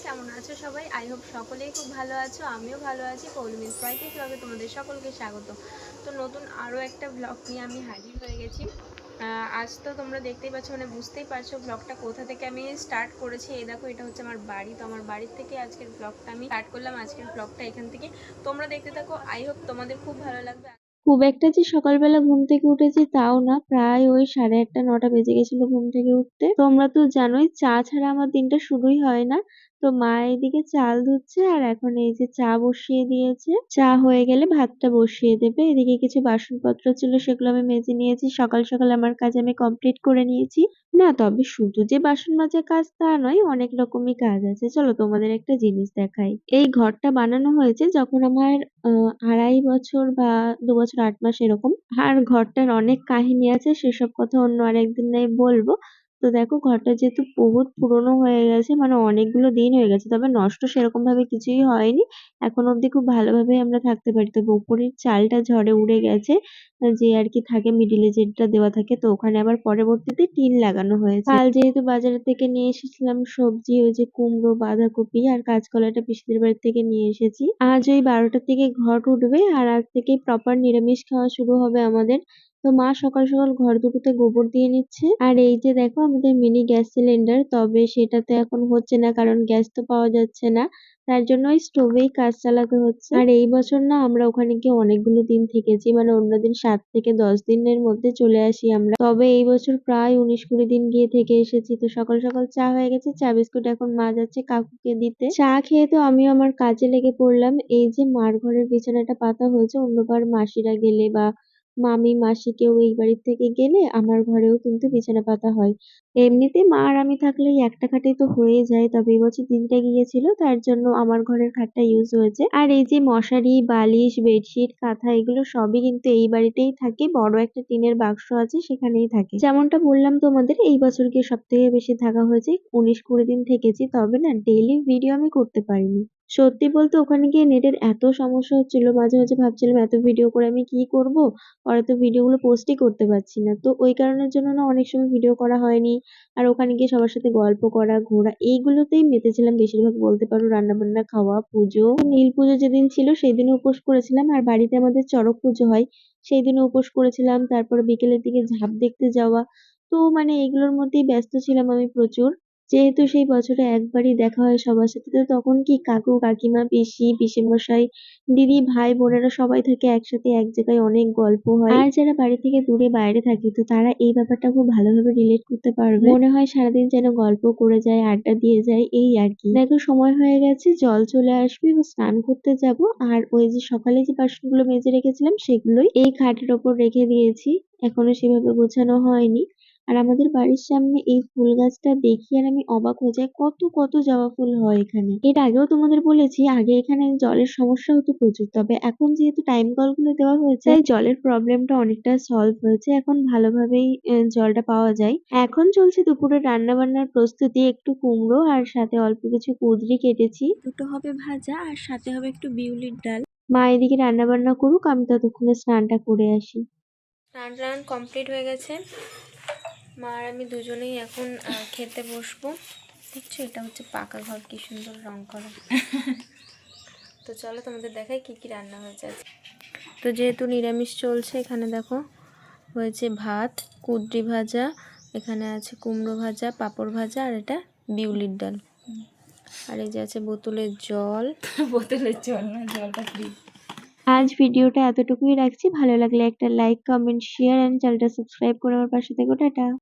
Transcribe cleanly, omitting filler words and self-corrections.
কেমন আছো সবাই? আই হোপ সকলেই খুব ভালো আছো, আমিও ভালো আছি। পৌলমিস ফ্রাইডে ব্লগে তোমাদের সকলকে স্বাগত। তো নতুন আরও একটা ব্লগ নিয়ে আমি হাজির হয়ে গেছি। আজ তো তোমরা দেখতেই পাচ্ছ, মানে বুঝতেই পারছো ব্লগটা কোথা থেকে আমি স্টার্ট করেছি। এই দেখো, এটা হচ্ছে আমার বাড়ি। তো আমার বাড়ির থেকে আজকের ব্লগটা আমি স্টার্ট করলাম। আজকের ব্লগটা এখান থেকে তোমরা দেখতে থাকো। আই হোপ তোমাদের খুব ভালো লাগবে। খুব একটা যে সকালবেলা ঘুম থেকে উঠেছি তাও না, প্রায় ওই 8:30-9টা বেজে গেছিল ঘুম থেকে উঠতে। তোমরা তো জানোই চা ছাড়া আমার দিনটা শুরুই হয় না। তো মা এদিকে চাল ধুচ্ছে আর এখন এই যে চা বসিয়ে দিয়েছে। চা হয়ে গেলে ভাতটা বসিয়ে দেবে। এদিকে কিছু বাসনপত্র ছিল, সেগুলো আমি মেজে নিয়েছি। সকাল সকাল আমার কাজ আমি কমপ্লিট করে নিয়েছি। না, তবে শুধু যে বাসন মাজার কাজ তা নয়, অনেক রকমই কাজ আছে। চলো তোমাদের একটা জিনিস দেখাই। এই ঘরটা বানানো হয়েছে যখন আমার 2.5 বছর বা 2 বছর 8 মাস এরকম। আর ঘরটার অনেক কাহিনী আছে, সেসব কথা অন্য আরেকদিন নয় বলবো। তো দেখো, ঘরটা যেহেতু বহুত পুরোনো হয়ে গেছে, মানে অনেকগুলো দিন হয়ে গেছে, তবে নষ্ট সেরকম ভাবে কিছুই হয়নি। এখন অব্দি খুব ভালোভাবে আমরা থাকতে পারি। তবে উপরের চালটা ঝড়ে উড়ে গেছে, যে আর কি থাকে মিডিলে যেটা দেওয়া থাকে, তো ওখানে আবার পরবর্তীতে টিন লাগানো হয়েছে। কাল যেহেতু বাজার থেকে নিয়ে এসেছিলাম সবজি, ওই যে কুমড়ো, বাঁধাকপি আর কাঁচকলাটা পিসিদের বাড়ি থেকে নিয়ে এসেছি। আজ ওই 12টার থেকে ঘট উঠবে আর আজ থেকে প্রপার নিরামিষ খাওয়া শুরু হবে আমাদের। তো মা সকাল সকাল ঘর দুটোতে গোবর দিয়ে নিচ্ছে। আর এই যে দেখো আমাদের মিনি গ্যাস সিলিন্ডার, তবে সেটাতে এখন হচ্ছে না কারণ গ্যাস তো পাওয়া যাচ্ছে না। তার জন্য ওই স্টোভেই কাজ চালাতে হচ্ছে। আর এই বছর না আমরা ওখানে গিয়ে অনেকগুলো দিন থেকেছি, মানে অন্যদিন 7 থেকে 10 দিনের মধ্যে চলে আসি আমরা। তবে এই বছর প্রায় 19-20 দিন গিয়ে থেকে এসেছি। তো সকাল সকাল চা হয়ে গেছে, চা বিস্কুট এখন মা যাচ্ছে কাকুকে দিতে। চা খেয়ে তো আমিও আমার কাজে লেগে পড়লাম। এই যে মার ঘরের বিছানাটা পাতা হয়েছে, অন্যবার মাসিরা গেলে বা মামি মাসি কেউ এই বাড়ির থেকে গেলে আমার ঘরেও কিন্তু বিছানা পাতা হয়। এমনিতে মা আর আমি থাকলে এই একটা খাটেই তো হয়ে যায়, তবে এবছর দিনটা গিয়েছিল তার জন্য আমার ঘরের খাটটা ইউজ হয়েছে। আর এই যে মশারি, বালিশ, বেডশিট, কাঁথা এগুলো সবই কিন্তু এই বাড়িতেই থাকে। বড় একটা টিনের বাক্স আছে, সেখানেই থাকে। যেমনটা বললাম তোমাদের, এই বছর গিয়ে সব থেকে বেশি থাকা হয়েছে, 19-20 দিন থেকেছি। তবে না, ডেইলি ভিডিও আমি করতে পারিনি। সত্যি বলতে ওখানে গিয়ে নেটের এত সমস্যা হচ্ছিল, মাঝে মাঝে ভাবছিলাম এত ভিডিও করে আমি কি করব, আর এত ভিডিওগুলো পোস্টই করতে পারছি না। তো ওই কারণের জন্য না অনেক সময় ভিডিও করা হয়নি। আর ওখানে গিয়ে সবার সাথে গল্প করা, ঘোরা এইগুলোতেই মেতেছিলাম বেশিরভাগ বলতে পারো। রান্না বান্না, খাওয়া, পুজো, নীল পুজো যেদিন ছিল সেই দিনও উপোস করেছিলাম। আর বাড়িতে আমাদের চড়ক পুজো হয়, সেই দিনও উপোস করেছিলাম। তারপরে বিকেলের দিকে ঝাঁপ দেখতে যাওয়া। তো মানে এগুলোর মধ্যেই ব্যস্ত ছিলাম আমি প্রচুর। যেহেতু সেই বছরে একবারই দেখা হয় সবার সাথে, তো তখন কি কাকু, কাকিমা, পিসি, পিসেমশাই, দিদি, ভাই বোনেরা সবাই থাকে একসাথে এক জায়গায়, অনেক গল্প হয়। আর যারা বাড়ি থেকে দূরে বাইরে থাকে, তো তারা এই ব্যাপারটা খুব ভালোভাবে রিলেট করতে পারবে। মনে হয় সারাদিন যেন গল্প করে যায়, আড্ডা দিয়ে যায়, এই আর কি। দেখো সময় হয়ে গেছে, জল চলে আসবে, স্নান করতে যাব। আর ওই যে সকালে যে বাসনগুলো মেজে রেখেছিলাম সেগুলোই এই খাটের ওপর রেখে দিয়েছি, এখনো সেভাবে গোছানো হয়নি। আর আমাদের বাড়ির সামনে এই ফুল গাছটা দেখি আর আমি অবাক হয়ে যাই, কত কত জবা ফুল হয় এখানে। এর আগেও তোমাদের বলেছি, আগে এখানে জলের সমস্যা হতো প্রচুর, তবে এখন যেহেতু টাইম কলগুলো দেওয়া হয়েছে, তাই জলের প্রবলেমটা অনেকটা সলভ হয়েছে। এখন ভালোভাবেই জলটা পাওয়া যায়। এখন চলছে দুপুরে রান্না বান্নার প্রস্তুতি। একটু কুমড়ো আর সাথে অল্প কিছু কুঁদরি কেটেছি, দুটো হবে ভাজা আর সাথে হবে একটু বিউলির ডাল। মা এদিকে রান্না বান্না করুক, আমি ততক্ষণে স্নানটা করে আসি। স্নান টান কমপ্লিট হয়ে গেছে। মা আর আমি দুজনেই এখন খেতে বসবো। দেখছো, এটা হচ্ছে পাকা ঘর, কি সুন্দর রং করা। তো চলো তোমাদের দেখাই কি কি রান্না হয়েছে আজকে। তো যেহেতু নিরামিষ চলছে, এখানে দেখো হয়েছে ভাত, কুঁদরি ভাজা, এখানে আছে কুমড়ো ভাজা, পাঁপড় ভাজা, আর এটা বিউলির ডাল। আর এই যে আছে বোতলের জল। বোতলের জল না, জলটা ফ্রি। আজ ভিডিওটা এতটুকুই রাখছি। ভালো লাগলে একটা লাইক, কমেন্ট, শেয়ার এন্ড চ্যানেলটা সাবস্ক্রাইব করে আমার পাশে থেকো। টাটা।